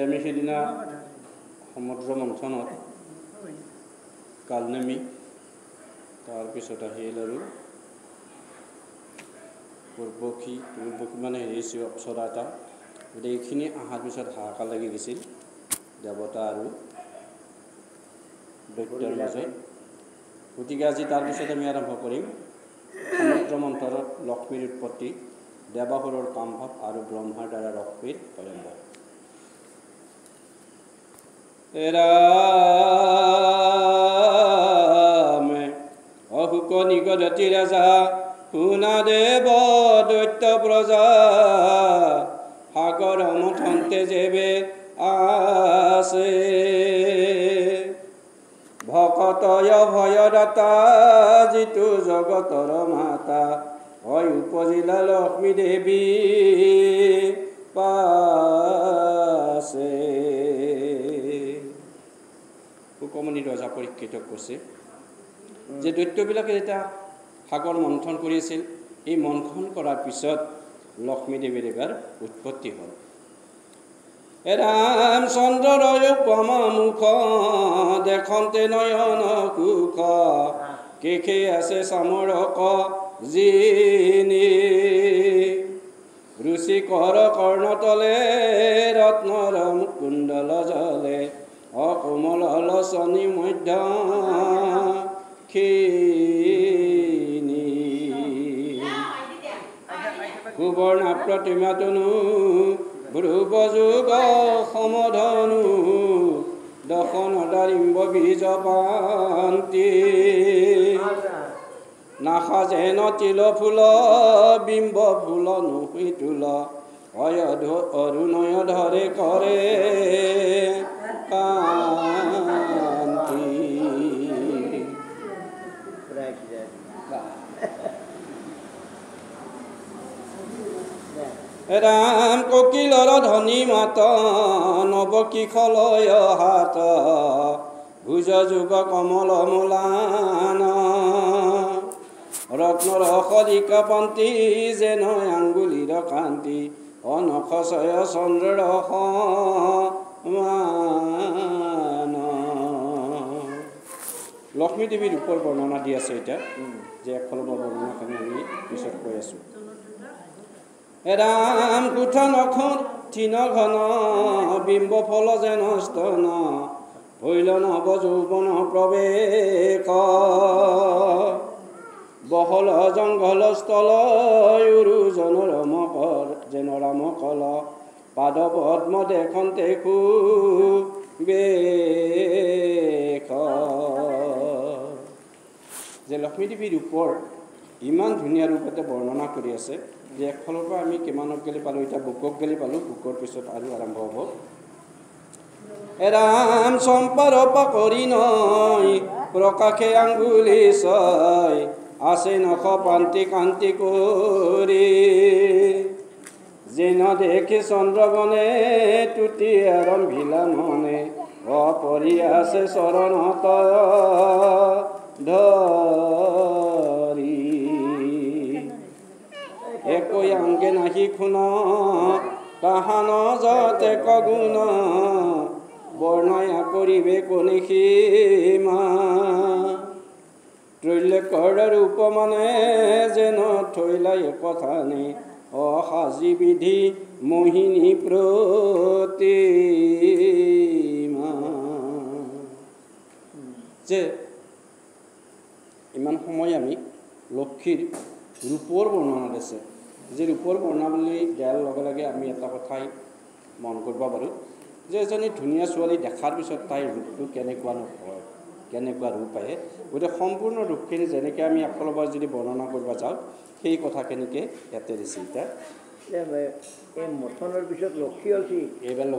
আমি সেইদিনা সমুদ্ৰ মন্থনত কাল নামি তাৰপিছত আহিল আৰু পূৰ্বক্ষী মানে হেৰিছে অপ্সৰা এটা গতিকে এইখিনি অহাৰ পিছত হাহাকাৰ লাগি গৈছিল দেৱতা আৰু দৈত্যৰ মাজত। গতিকে আজি তাৰপিছত আমি আৰম্ভ কৰিম সমুদ্ৰ মন্থনত লক্ষ্মীৰ উৎপত্তি, দেৱাসুৰৰ কামভাৱ আৰু ব্ৰহ্মাৰ দ্বাৰা লক্ষ্মীৰ স্বয়ম্বৰ। ৰামে অশুক নিগদতি ৰাজা শুনা দেৱ দৈত্য প্ৰজা সাগৰ মথন্তে যেবে আছে ভকতয় ভয়দাতা যিটো জগতৰ মাতা হয় উপজিলা লক্ষ্মী দেৱী পাছে। শুকমণি ৰজা পৰীক্ষিতক কৈছে যে দৈত্যবিলাকে যেতিয়া সাগৰ মন্থন কৰিছিল, এই মন্থন কৰাৰ পিছত লক্ষ্মী দেৱীৰ এবাৰ উৎপত্তি হ'ল। ৰামচন্দ্ৰৰ উপমা মুখ দেখন্তে নয়ন সুখ কেশে আছে চামৰক জিনি ৰুচিকৰ কৰ্ণতলে ৰত্নৰ কুণ্ডল জলে অকোমল লচনি মধ্য খিনি সুবৰ্ণা প্ৰতিমাতনু ভ্ৰুৱযুগ সমধনু দশন দাৰিম্ব বীজ পান্তি নাখা যেন তিল ফুল বিম্ব ফুল নুহি তুল অৰুণয় ধৰে কৰে কান্তি। ৰাম ককিলৰ ধনী মাত নৱকিশলয় হাত ভুজ যুগ কমল মূলান ৰত্নৰ সলিকা পান্তি যেন আঙ্গুলিৰ কান্তি অনখচয় চন্দ্ৰৰ সমান। লক্ষ্মী দেৱীৰ ৰূপৰ বৰ্ণনা দি আছে এতিয়া, যে একফালৰ পৰা বৰ্ণনাখিনি আমি পিছত কৈ আছোঁ। ৰাম কুঠ নখ থিন ঘন বিম্ব ফল যেন স্তন ভৈল নৱ যৌৱন প্ৰৱেশ বহল জংঘল স্থল উৰুজন ৰমকৰ যেন ৰামকল পাদ পদ্ম দেখন্তে বেশ। যে লক্ষ্মী দেৱীৰ ৰূপৰ ইমান ধুনীয়া ৰূপতে বৰ্ণনা কৰি আছে যে একফালৰ পৰা আমি কিমানক গেলি পালোঁ, এতিয়া বুকক গেলি পালোঁ, বুকৰ পিছত আৰু আৰম্ভ হ'ব। ৰাম চম্পাৰ পাকৰি নয় প্ৰকাশে আঙ্গুলি ছয় আছে নখ পান্তি কান্তি কৰি যেন দেখি চন্দ্ৰগণে তুতি আৰম্ভিলা মনে অপৰি আছে চৰণত ধৰি একোই আংগে নাহি খুন তাহান যতে কগুণ বৰ্ণয়া কৰিবে কনিসীমা ত্ৰৈলোক্যৰ ৰূপ মানে যেন থৈলাই কথানে অসাজি বিধি মোহিনী প্ৰতিমা। যে ইমান সময় আমি লক্ষ্মীৰ ৰূপৰ বৰ্ণনা দিছে, যে ৰূপৰ বৰ্ণাৱলী দিয়াৰ লগে লগে আমি এটা কথাই মন কৰিব পাৰোঁ যে এজনী ধুনীয়া ছোৱালী দেখাৰ পিছত তাইৰ ৰূপটো কেনেকুৱা নহয়, কেনেকুৱা ৰূপ আহে। গতিকে সম্পূৰ্ণ ৰূপখিনি যেনেকৈ আমি একফালৰ পৰা যদি বৰ্ণনা কৰিব যাওঁ সেই কথাখিনিকে ইয়াতে দিছে। এতিয়া এই মথনৰ পিছত লক্ষ্মী হ'ল কি? এইবাৰ